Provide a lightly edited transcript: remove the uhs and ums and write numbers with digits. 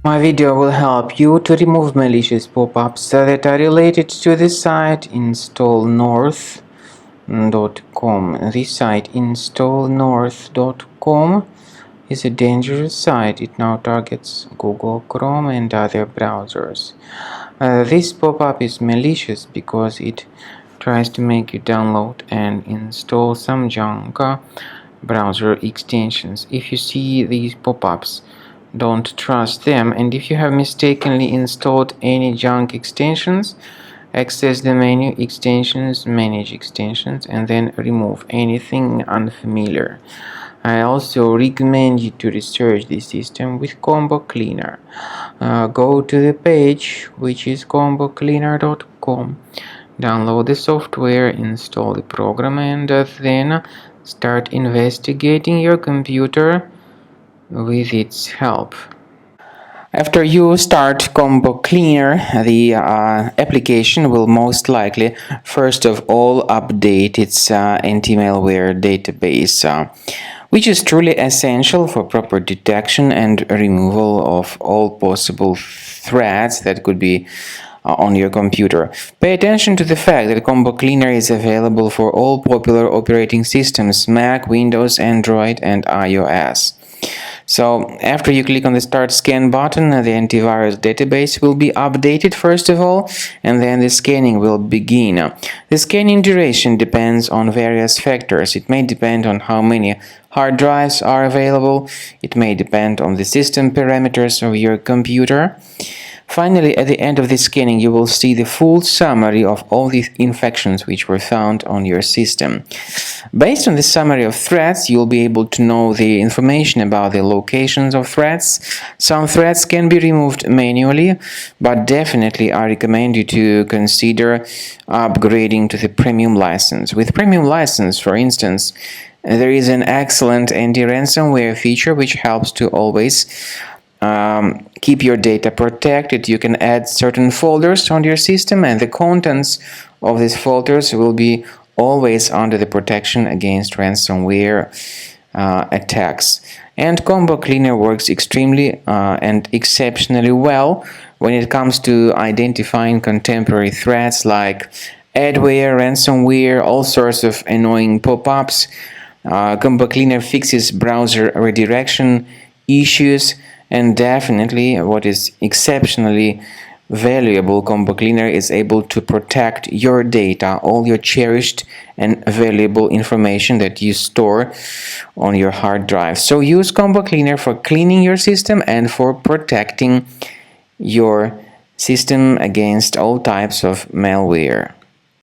My video will help you to remove malicious pop-ups that are related to the site installnorth.com. This site installnorth.com is a dangerous site. It now targets Google Chrome and other browsers. This pop-up is malicious because it tries to make you download and install some junk browser extensions. If you see these pop-ups, don't trust them, and if you have mistakenly installed any junk extensions, access the menu Extensions, Manage Extensions, and then remove anything unfamiliar. I also recommend you to research this system with Combo Cleaner. Go to the page, which is combocleaner.com. Download the software, install the program, and then start investigating your computer with its help. After you start Combo Cleaner, the application will most likely first of all update its anti-malware database, which is truly essential for proper detection and removal of all possible threats that could be on your computer. Pay attention to the fact that Combo Cleaner is available for all popular operating systems: Mac, Windows, Android, and iOS. So after you click on the Start Scan button, the antivirus database will be updated first of all, and then the scanning will begin. The scanning duration depends on various factors. It may depend on how many hard drives are available. It may depend on the system parameters of your computer. Finally, at the end of the scanning, you will see the full summary of all the infections which were found on your system. Based on the summary of threats, you'll be able to know the information about the locations of threats. Some threats can be removed manually, but definitely I recommend you to consider upgrading to the premium license. With premium license, for instance, there is an excellent anti-ransomware feature which helps to always keep your data protected. You can add certain folders on your system, and the contents of these folders will be always under the protection against ransomware attacks. And Combo Cleaner works extremely and exceptionally well when it comes to identifying contemporary threats like adware, ransomware, all sorts of annoying pop-ups. Combo Cleaner fixes browser redirection issues, and definitely what is exceptionally valuable, Combo Cleaner is able to protect your data, all your cherished and valuable information that you store on your hard drive. So use Combo Cleaner for cleaning your system and for protecting your system against all types of malware.